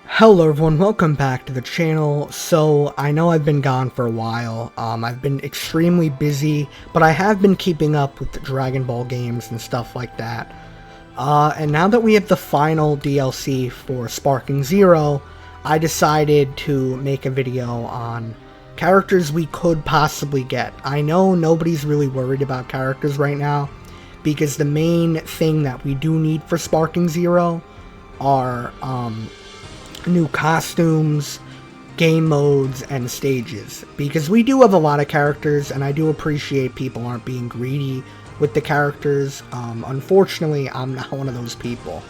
Hello everyone, welcome back to the channel. So, I know I've been gone for a while, I've been extremely busy, but I have been keeping up with the Dragon Ball games and stuff like that. And now that we have the final DLC for Sparking Zero, I decided to make a video on characters we could possibly get. I know nobody's really worried about characters right now, because the main thing that we do need for Sparking Zero are, new costumes, game modes, and stages. Because we do have a lot of characters, and I do appreciate people aren't being greedy with the characters. Unfortunately, I'm not one of those people.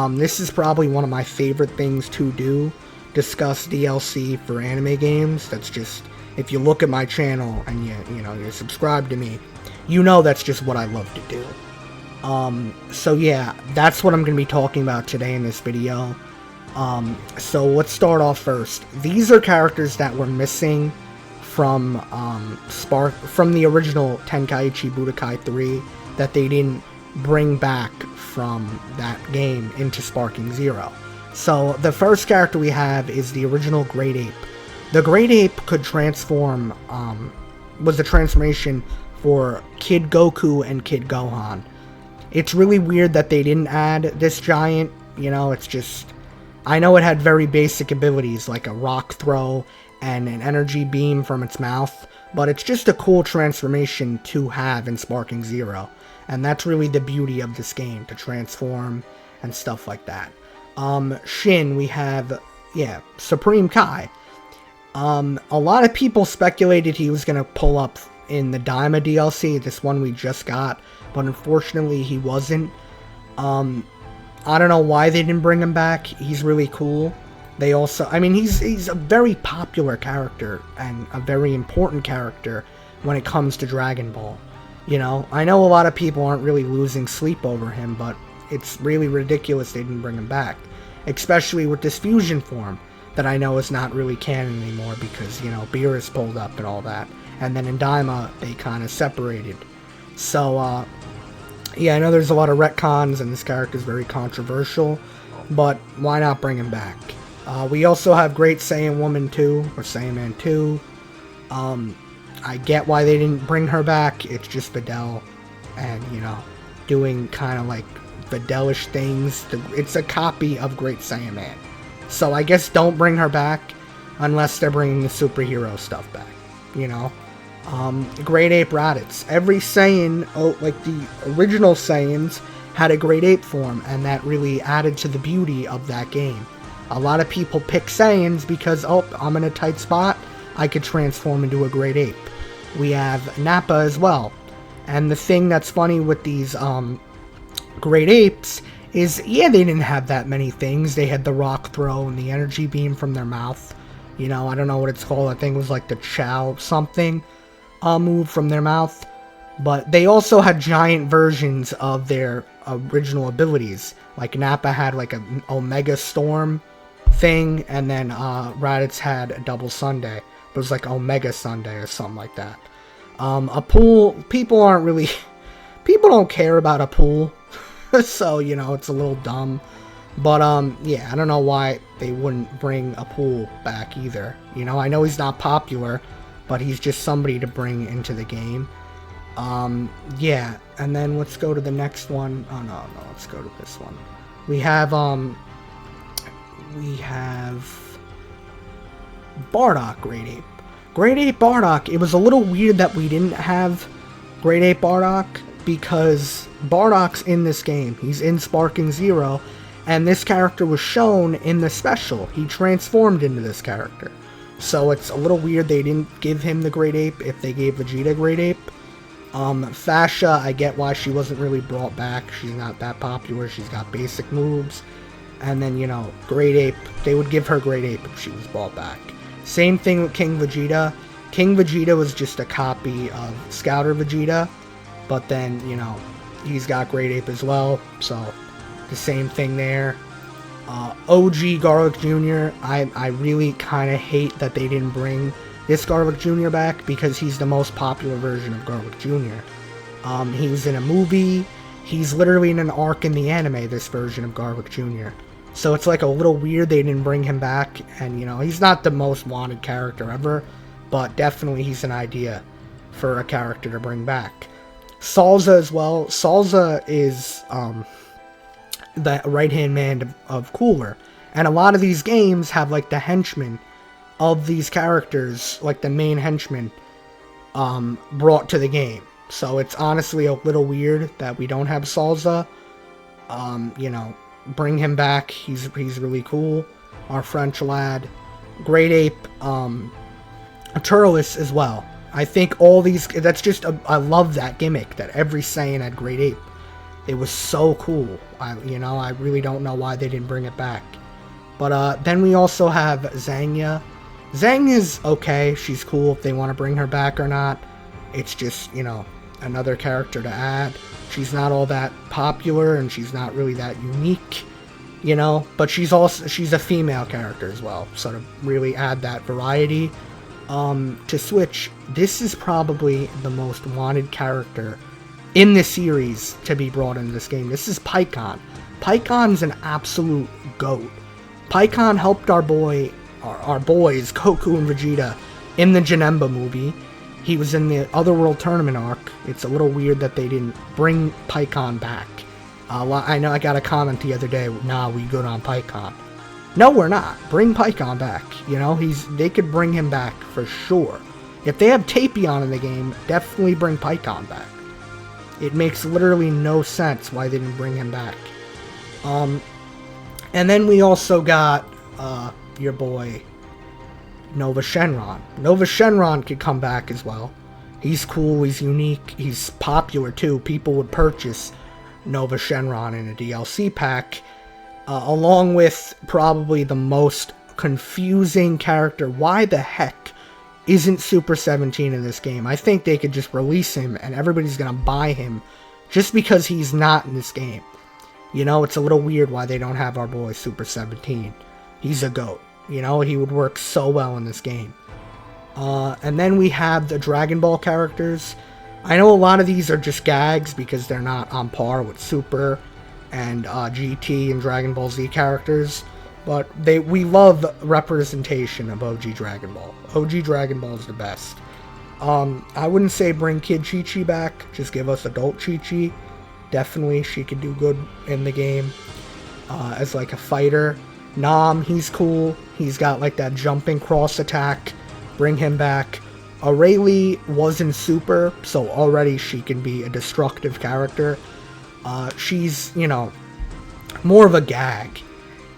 This is probably one of my favorite things to do, discuss DLC for anime games. That's just, if you look at my channel and you subscribe to me, you know that's just what I love to do. So yeah, that's what I'm going to be talking about today in this video. So let's start off first. These are characters that were missing from from the original Tenkaichi Budokai 3 that they didn't bring back from that game into Sparking Zero. So the first character we have is the original Great Ape. The Great Ape could transform, was a transformation for Kid Goku and Kid Gohan. It's really weird that they didn't add this giant, it's just, I know it had very basic abilities like a rock throw and an energy beam from its mouth, but it's just a cool transformation to have in Sparking Zero. And that's really the beauty of this game, to transform and stuff like that. Shin, we have, Supreme Kai. A lot of people speculated he was going to pull up in the Daima DLC, this one we just got, but unfortunately he wasn't. I don't know why they didn't bring him back. He's really cool. They also, he's a very popular character and a very important character when it comes to Dragon Ball. I know a lot of people aren't really losing sleep over him, but it's really ridiculous they didn't bring him back. Especially with this fusion form that I know is not really canon anymore because, Beerus pulled up and all that. And then in Daima, they kind of separated. So, yeah, I know there's a lot of retcons, and this character is very controversial, but why not bring him back? We also have Great Saiyan Woman 2, or Saiyaman 2. I get why they didn't bring her back. It's just Videl, and, doing kind of like Videlish things. It's a copy of Great Saiyaman. So I guess don't bring her back, unless they're bringing the superhero stuff back, Great Ape Raditz. Every Saiyan, like the original Saiyans, had a Great Ape form, and that really added to the beauty of that game. A lot of people pick Saiyans because, I'm in a tight spot, I could transform into a Great Ape. We have Nappa as well. And the thing that's funny with these Great Apes is, they didn't have that many things. They had the rock throw and the energy beam from their mouth. I don't know what it's called. I think it was like the Chow something. Move from their mouth, but they also had giant versions of their original abilities. Like Nappa had like an Omega Storm thing, and then Raditz had a Double Sunday. It was like Omega Sunday or something like that. A pool, people don't care about a pool, so it's a little dumb. But I don't know why they wouldn't bring a pool back either. I know he's not popular, but he's just somebody to bring into the game. And then let's go to the next one. Oh, no, let's go to this one. We have Bardock Great Ape. Great Ape Bardock, it was a little weird that we didn't have Great Ape Bardock, because Bardock's in this game. He's in Sparking Zero, and this character was shown in the special. He transformed into this character. So it's a little weird they didn't give him the Great Ape if they gave Vegeta Great Ape. Fasha, I get why she wasn't really brought back. She's not that popular. She's got basic moves. And then, Great Ape, they would give her Great Ape if she was brought back. Same thing with King Vegeta. King Vegeta was just a copy of Scouter Vegeta. But then, he's got Great Ape as well. So, the same thing there. OG Garlic Jr., I really kind of hate that they didn't bring this Garlic Jr. back, because he's the most popular version of Garlic Jr. He was in a movie. He's literally in an arc in the anime, this version of Garlic Jr. So it's like a little weird they didn't bring him back. And, he's not the most wanted character ever, but definitely he's an idea for a character to bring back. Salza as well. Salza is the right-hand man of Cooler. And a lot of these games have, like, the henchmen of these characters, like the main henchmen, brought to the game. So it's honestly a little weird that we don't have Salza. Bring him back. He's really cool. Our French lad. Great Ape, Turles as well. I think all these, that's just, I love that gimmick, that every Saiyan had Great Ape. It was so cool. I really don't know why they didn't bring it back. But then we also have Zangya. Zanya's okay. She's cool if they want to bring her back or not. It's just, another character to add. She's not all that popular, and she's not really that unique, but she's a female character as well, so to really add that variety. To switch, this is probably the most wanted character in the series to be brought into this game. This is Pikkon. Pikkon's an absolute GOAT. Pikkon helped our boys, Goku and Vegeta, in the Janemba movie. He was in the Otherworld Tournament arc. It's a little weird that they didn't bring Pikkon back. I know I got a comment the other day, nah, we good on Pikkon. No, we're not. Bring Pikkon back. They could bring him back for sure. If they have Tapion in the game, definitely bring Pikkon back. It makes literally no sense why they didn't bring him back. And then we also got your boy Nova Shenron. Nova Shenron could come back as well. He's cool, he's unique, he's popular too. People would purchase Nova Shenron in a DLC pack, along with probably the most confusing character. Why the heck isn't Super 17 in this game? I think they could just release him and everybody's gonna buy him just because he's not in this game. It's a little weird why they don't have our boy Super 17. He's a GOAT. He would work so well in this game. And then we have the Dragon Ball characters. I know a lot of these are just gags because they're not on par with Super and GT and Dragon Ball Z characters. But we love representation of OG Dragon Ball. OG Dragon Ball is the best. I wouldn't say bring Kid Chi-Chi back. Just give us adult Chi-Chi. Definitely, she could do good in the game as like a fighter. Nam, he's cool. He's got like that jumping cross attack. Bring him back. Rayleigh wasn't Super, so already she can be a destructive character. She's, more of a gag.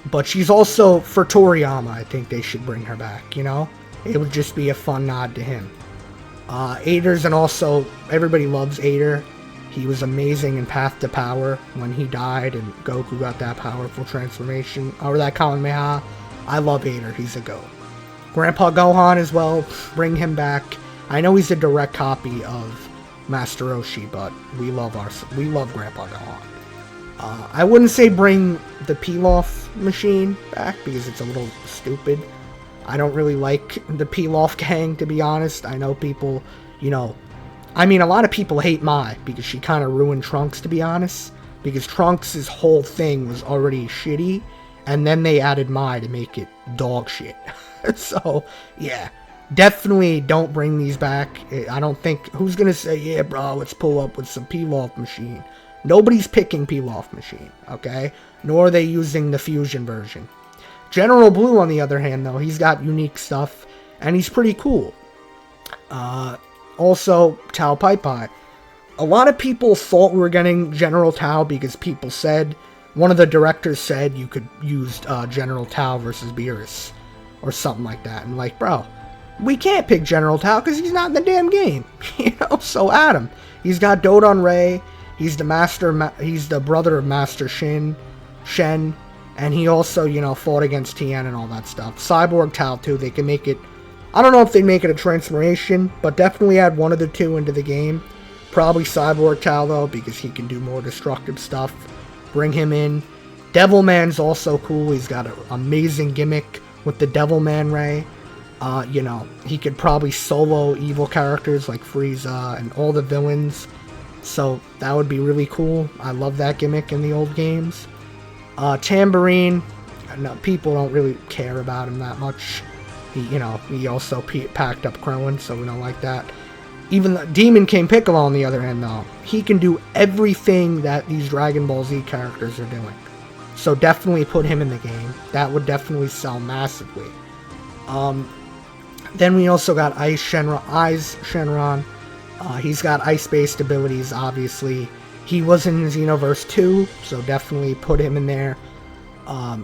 But she's also, for Toriyama, I think they should bring her back, It would just be a fun nod to him. Ader's, and also, everybody loves Ader. He was amazing in Path to Power when he died and Goku got that powerful transformation, or that Kamehameha. I love Ader, he's a GOAT. Grandpa Gohan as well, bring him back. I know he's a direct copy of Master Roshi, but we love Grandpa Gohan. I wouldn't say bring the Pilaf machine back because it's a little stupid. I don't really like the Pilaf gang, to be honest. I know people, a lot of people hate Mai because she kind of ruined Trunks, to be honest. Because Trunks' whole thing was already shitty, and then they added Mai to make it dog shit. So, yeah. Definitely don't bring these back. I don't think... Who's gonna say, yeah, bro, let's pull up with some Pilaf machine? Nobody's picking Pilaf machine, okay? Nor are they using the fusion version. General Blue, on the other hand, though, he's got unique stuff, and he's pretty cool. Also, Tao Pai Pai. A lot of people thought we were getting General Tao because people said... One of the directors said you could use General Tao versus Beerus. Or something like that. And like, bro, we can't pick General Tao because he's not in the damn game. So Adam. He's got Dodon Ray. He's the brother of Master Shen. And he also, fought against Tien and all that stuff. Cyborg Tao, too. They can make it... I don't know if they make it a transformation, but definitely add one of the two into the game. Probably Cyborg Tao, though, because he can do more destructive stuff. Bring him in. Devilman's also cool. He's got an amazing gimmick with the Devilman Ray. He could probably solo evil characters like Frieza and all the villains. So that would be really cool. I love that gimmick in the old games. Tambourine, no, people don't really care about him that much. He also packed up Krillin, so we don't like that. Even the Demon King Piccolo, on the other hand, though, he can do everything that these Dragon Ball Z characters are doing. So definitely put him in the game. That would definitely sell massively. Then we also got Ice Shenron. He's got ice-based abilities, obviously. He was in Xenoverse 2, so definitely put him in there.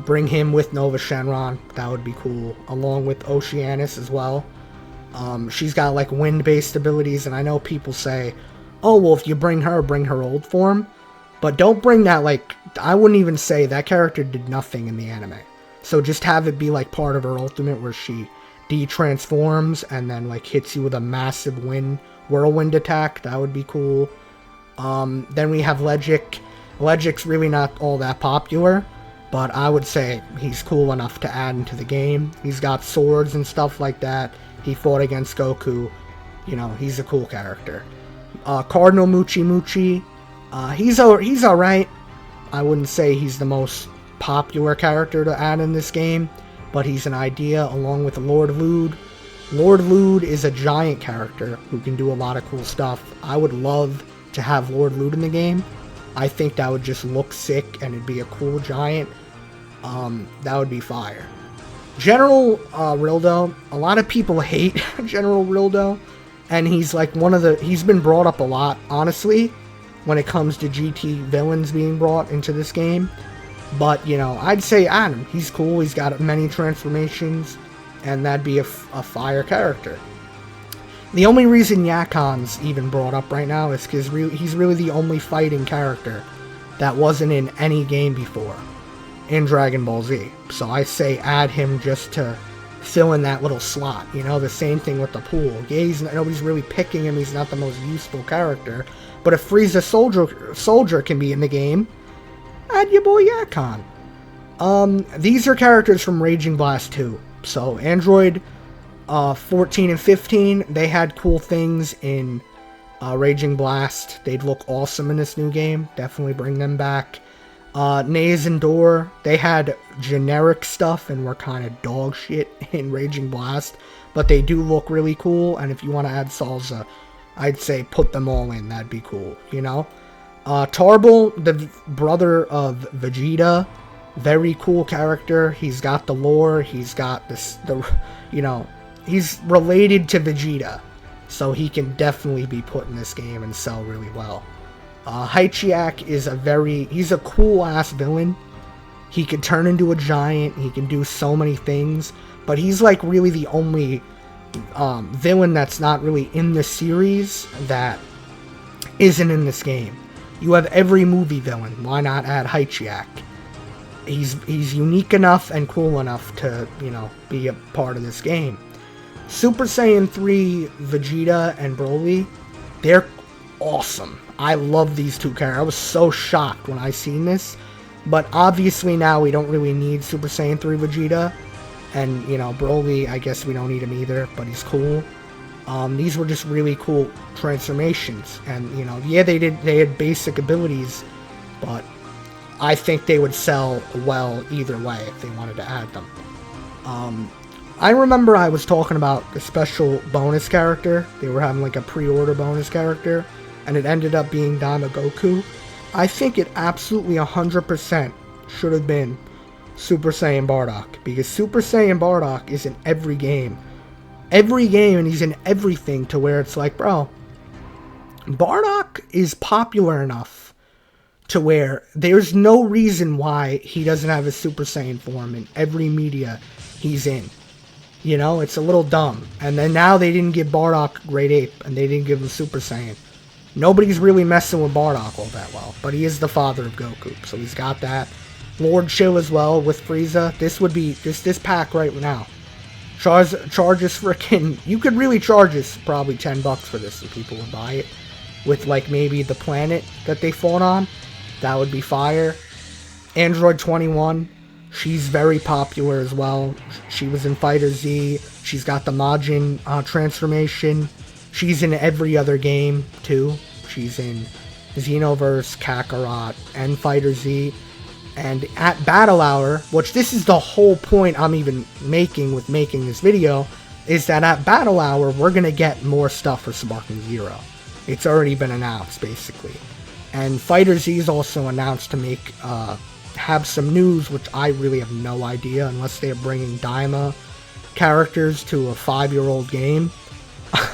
Bring him with Nova Shenron. That would be cool. Along with Oceanus as well. She's got like wind-based abilities, and I know people say, oh, well, if you bring her old form. But don't bring that, like, I wouldn't even say that character did nothing in the anime. So just have it be like part of her ultimate where she de-transforms and then like hits you with a massive whirlwind attack. That would be cool. Then we have Legic. Legic's really not all that popular, but I would say he's cool enough to add into the game. He's got swords and stuff like that. He fought against Goku. He's a cool character. Cardinal Muchi Muchi. He's alright. I wouldn't say he's the most popular character to add in this game, but he's an idea, along with Lord Lude. Lord Lude is a giant character who can do a lot of cool stuff. I would love to have Lord Lude in the game. I think that would just look sick, and it'd be a cool giant. That would be fire. General Rildo. A lot of people hate General Rildo, and he's like he's been brought up a lot, honestly, when it comes to GT villains being brought into this game. But, I'd say Adam. He's cool. He's got many transformations, and that'd be a fire character. The only reason Yakon's even brought up right now is because he's really the only fighting character that wasn't in any game before in Dragon Ball Z. So I say add him just to fill in that little slot. The same thing with the pool. Yeah, nobody's really picking him. He's not the most useful character. But if Frieza Soldier can be in the game, add your boy Yakon. These are characters from Raging Blast 2. So Android 14 and 15, they had cool things in Raging Blast. They'd look awesome in this new game. Definitely bring them back. Naze and Door, they had generic stuff and were kind of dog shit in Raging Blast, but they do look really cool, and if you want to add Salsa, I'd say put them all in. That'd be cool, Tarble, the brother of Vegeta, very cool character. He's got the lore, he's got he's related to Vegeta, so he can definitely be put in this game and sell really well. Haichiak is he's a cool-ass villain. He can turn into a giant, he can do so many things, but he's like really the only villain that's not really in the series that isn't in this game. You have every movie villain, why not add Haichiak? He's unique enough and cool enough to, be a part of this game. Super Saiyan 3 Vegeta and Broly, they're awesome. I love these two characters. I was so shocked when I seen this. But obviously now we don't really need Super Saiyan 3 Vegeta. And, Broly, I guess we don't need him either, but he's cool. These were just really cool transformations. And, yeah, they had basic abilities, but I think they would sell well either way if they wanted to add them. I remember I was talking about a special bonus character. They were having like a pre-order bonus character, and it ended up being Dama Goku. I think it absolutely 100% should have been Super Saiyan Bardock, because Super Saiyan Bardock is in every game. Every game, and he's in everything to where it's like, bro, Bardock is popular enough to where there's no reason why he doesn't have a Super Saiyan form in every media he's in. It's a little dumb. And then now they didn't give Bardock Great Ape, and they didn't give him Super Saiyan. Nobody's really messing with Bardock all that well, but he is the father of Goku, so he's got that. Lord Chill as well with Frieza. This would be this pack right now. Charges frickin'. You could really charge us probably $10 for this if people would buy it. With like maybe the planet that they fought on. That would be fire. Android 21. She's very popular as well. She was in Fighter Z. She's got the Majin transformation. She's in every other game too. She's in Xenoverse, Kakarot, and Fighter Z. And at Battle Hour, which this is the whole point I'm even making with making this video, is that at Battle Hour, we're going to get more stuff for Sparking Zero. It's already been announced, basically. And Fighter Z is also announced to make, have some news, which I really have no idea, unless they're bringing Daima characters to a 5-year-old game,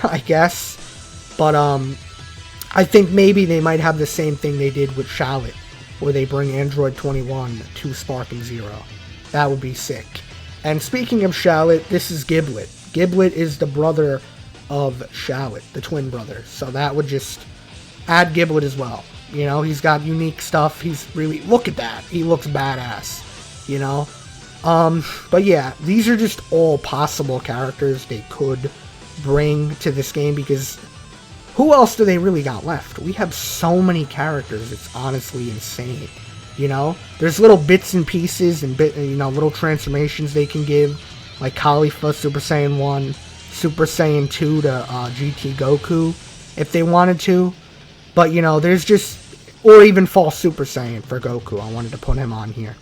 I guess. But, I think maybe they might have the same thing they did with Shallot, where they bring Android 21 to Sparking Zero. That would be sick. And speaking of Shallot, this is Giblet. Giblet is the brother of Shallot, the twin brother. So that would just add Giblet as well. You know, he's got unique stuff. He's really, look at that. He looks badass, you know. But yeah, these are just all possible characters they could bring to this game, because who else do they really got left? We have so many characters, it's honestly insane. You know, there's little bits and pieces and little transformations they can give, like Khalifa Super Saiyan 1, Super Saiyan 2 to GT Goku, if they wanted to. But, you know, there's just, or even False Super Saiyan for Goku. I wanted to put him on here.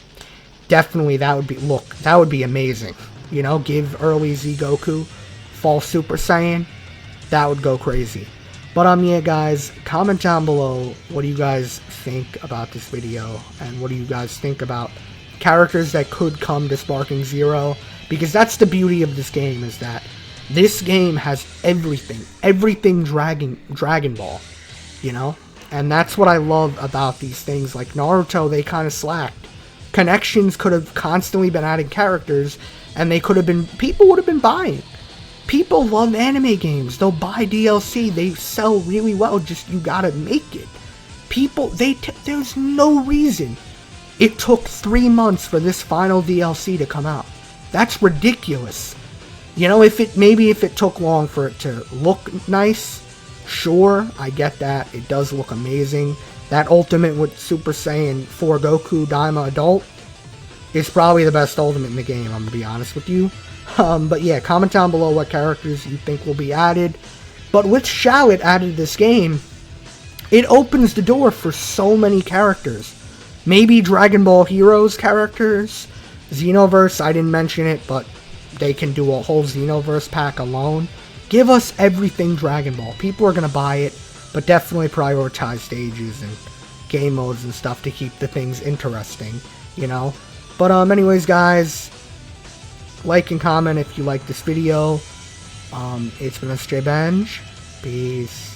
Definitely, that would be, look, that would be amazing. You know, give early Z Goku False Super Saiyan. That would go crazy. But yeah, guys, comment down below what do you guys think about this video, and what do you guys think about characters that could come to Sparking Zero, because that's the beauty of this game, is that this game has everything Dragon Ball, you know, and that's what I love about these things. Like Naruto, they kind of slacked. Connections could have constantly been adding characters, and they could have been, people would have been buying. People love anime games. They'll buy DLC. They sell really well. Just, you gotta make it. People, there's no reason it took 3 months for this final DLC to come out. That's ridiculous. You know, maybe if it took long for it to look nice, sure, I get that. It does look amazing. That Ultimate with Super Saiyan 4 Goku Daima Adult is probably the best Ultimate in the game, I'm gonna be honest with you. But yeah, comment down below what characters you think will be added. But with Shallot added to this game, it opens the door for so many characters. Maybe Dragon Ball Heroes characters, Xenoverse, I didn't mention it, but they can do a whole Xenoverse pack alone. Give us everything Dragon Ball. People are going to buy it, but definitely prioritize stages and game modes and stuff to keep the things interesting, you know. But anyways, guys, like and comment if you like this video. It's been SJ Benj. Peace.